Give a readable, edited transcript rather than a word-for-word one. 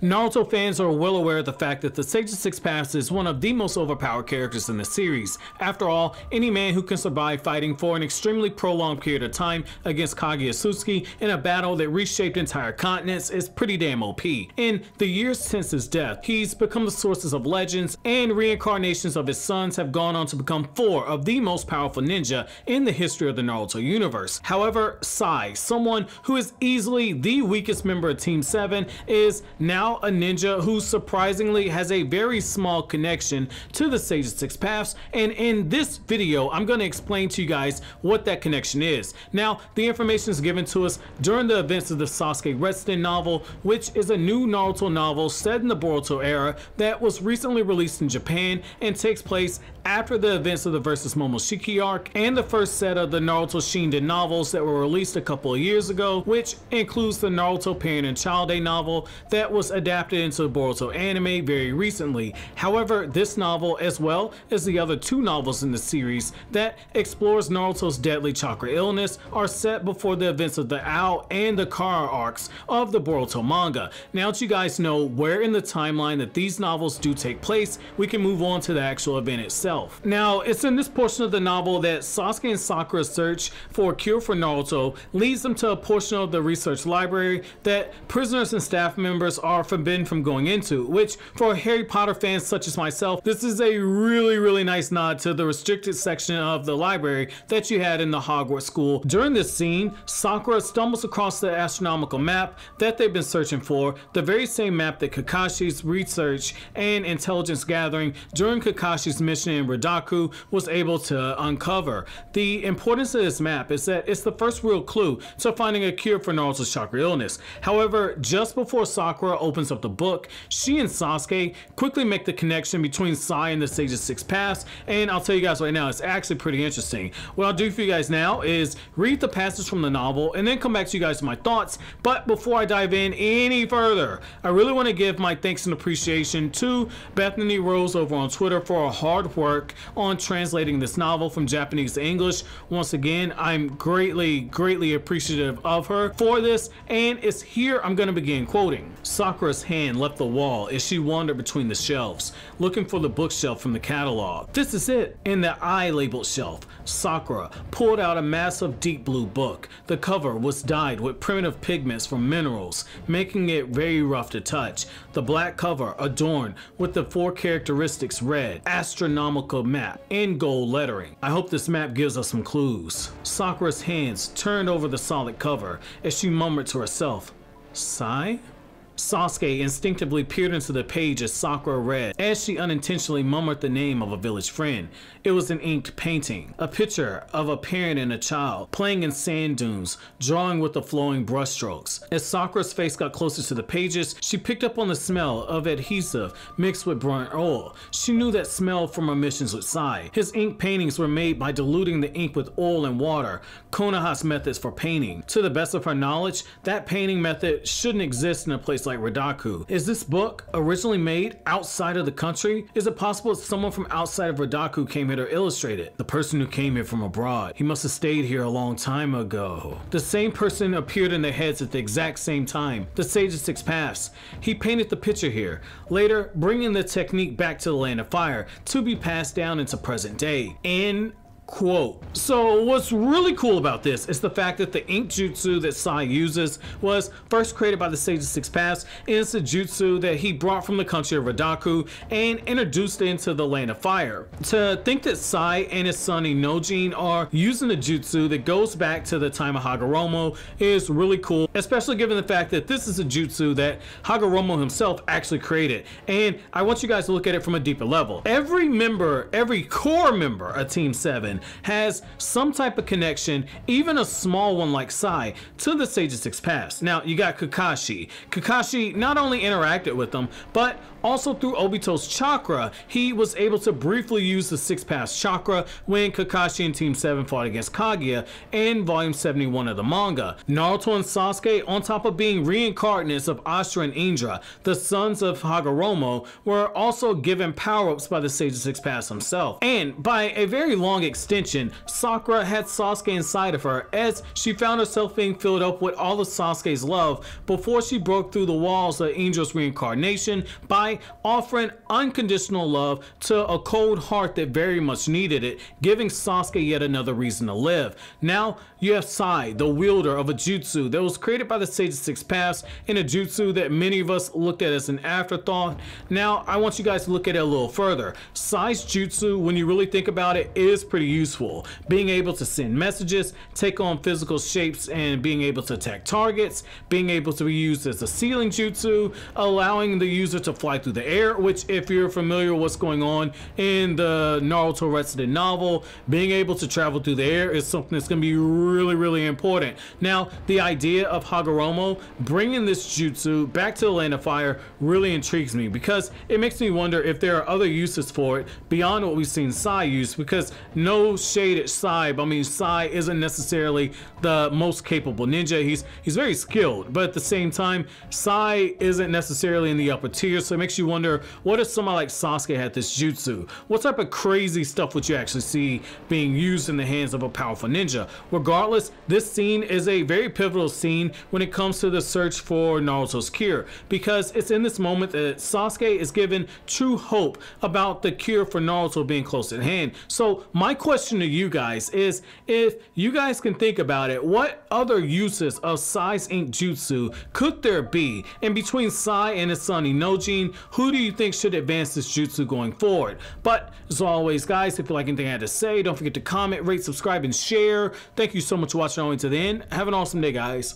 Naruto fans are well aware of the fact that the Sage of Six Paths is one of the most overpowered characters in the series. After all, any man who can survive fighting for an extremely prolonged period of time against Kaguya Satsuki in a battle that reshaped entire continents is pretty damn OP. In the years since his death, he's become the sources of legends, and reincarnations of his sons have gone on to become 4 of the most powerful ninja in the history of the Naruto universe. However, Sai, someone who is easily the weakest member of Team 7, is now a ninja who surprisingly has a very small connection to the Sage of Six Paths, and in this video I'm going to explain to you guys what that connection is. Now, the information is given to us during the events of the Sasuke Redstone novel, which is a new Naruto novel set in the Boruto era that was recently released in Japan and takes place after the events of the Versus Momoshiki arc and the first set of the Naruto Shinden novels that were released a couple of years ago, which includes the Naruto Parent and Child Day novel that was adapted into the Boruto anime very recently. However, this novel, as well as the other 2 novels in the series that explores Naruto's deadly chakra illness, are set before the events of the Ao and the Kara arcs of the Boruto manga. Now that you guys know where in the timeline that these novels do take place, we can move on to the actual event itself. Now, it's in this portion of the novel that Sasuke and Sakura's search for a cure for Naruto leads them to a portion of the research library that prisoners and staff members are forbidden from going into, which for Harry Potter fans such as myself, this is a really nice nod to the restricted section of the library that you had in the Hogwarts school. During this scene, Sakura stumbles across the astronomical map that they've been searching for, the very same map that Kakashi's research and intelligence gathering during Kakashi's mission in Ridaku was able to uncover. The importance of this map is that it's the first real clue to finding a cure for Naruto's chakra illness. However, just before Sakura opens up the book, she and Sasuke quickly make the connection between Sai and the Sage of Six Paths, and I'll tell you guys right now, it's actually pretty interesting. What I'll do for you guys now is read the passage from the novel and then come back to you guys with my thoughts. But before I dive in any further, I really want to give my thanks and appreciation to Bethany Rose over on Twitter for her hard work on translating this novel from Japanese to English. Once again, I'm greatly appreciative of her for this, and it's here I'm going to begin quoting. Sakura's hand left the wall as she wandered between the shelves, looking for the bookshelf from the catalog. This is it. In the I labeled shelf, Sakura pulled out a massive deep blue book. The cover was dyed with primitive pigments from minerals, making it very rough to touch. The black cover adorned with the 4 characteristics read, astronomical map, in gold lettering. I hope this map gives us some clues. Sakura's hands turned over the solid cover as she murmured to herself, Sai? Sasuke instinctively peered into the page as Sakura read, as she unintentionally murmured the name of a village friend. It was an inked painting, a picture of a parent and a child playing in sand dunes, drawing with the flowing brushstrokes. As Sakura's face got closer to the pages, she picked up on the smell of adhesive mixed with burnt oil. She knew that smell from her missions with Sai. His ink paintings were made by diluting the ink with oil and water, Konoha's methods for painting. To the best of her knowledge, that painting method shouldn't exist in a place like Ridaku. Is this book originally made outside of the country? Is it possible that someone from outside of Ridaku came here to illustrate it? The person who came here from abroad. He must have stayed here a long time ago. The same person appeared in their heads at the exact same time. The Sage of Six Paths. He painted the picture here, later bringing the technique back to the Land of Fire to be passed down into present day. Quote. So what's really cool about this is the fact that the ink jutsu that Sai uses was first created by the Sage of Six Paths, and it's a jutsu that he brought from the country of Ridaku and introduced into the Land of Fire. To think that Sai and his son Inojin are using a jutsu that goes back to the time of Hagoromo is really cool, especially given the fact that this is a jutsu that Hagoromo himself actually created. And I want you guys to look at it from a deeper level. Every core member of Team 7 has some type of connection, even a small one like Sai, to the Sage of Six Paths. Now, you got Kakashi. Kakashi not only interacted with them, but also through Obito's chakra, he was able to briefly use the Six Paths chakra when Kakashi and Team 7 fought against Kaguya in volume 71 of the manga. Naruto and Sasuke, on top of being reincarnates of Ashura and Indra, the sons of Hagoromo, were also given power-ups by the Sage of Six Paths himself. And by a very long extent, extension, Sakura had Sasuke inside of her as she found herself being filled up with all of Sasuke's love before she broke through the walls of Angel's reincarnation by offering unconditional love to a cold heart that very much needed it, giving Sasuke yet another reason to live. Now you have Sai, the wielder of a jutsu that was created by the Sage of Six Paths, in a jutsu that many of us looked at as an afterthought. Now I want you guys to look at it a little further. Sai's jutsu, when you really think about it, is pretty useful. Being able to send messages, take on physical shapes, and being able to attack targets, being able to be used as a ceiling jutsu, allowing the user to fly through the air, which if you're familiar with what's going on in the Naruto Resident novel, being able to travel through the air is something that's going to be really important. Now the idea of Hagoromo bringing this jutsu back to the Land of Fire really intrigues me, because it makes me wonder if there are other uses for it beyond what we've seen Sai use, because no shade at Sai, but I mean Sai isn't necessarily the most capable ninja. He's very skilled, but at the same time Sai isn't necessarily in the upper tier, so it makes you wonder, what if somebody like Sasuke had this jutsu? What type of crazy stuff would you actually see being used in the hands of a powerful ninja? Regardless, this scene is a very pivotal scene when it comes to the search for Naruto's cure, because it's in this moment that Sasuke is given true hope about the cure for Naruto being close at hand. So my question to you guys is, if you guys can think about it, what other uses of Sai's Ink Jutsu could there be? And between Sai and his son Inojin, who do you think should advance this jutsu going forward? But as always guys, if you like anything I had to say, don't forget to comment, rate, subscribe, and share. Thank you so much for watching all the way to the end. Have an awesome day, guys.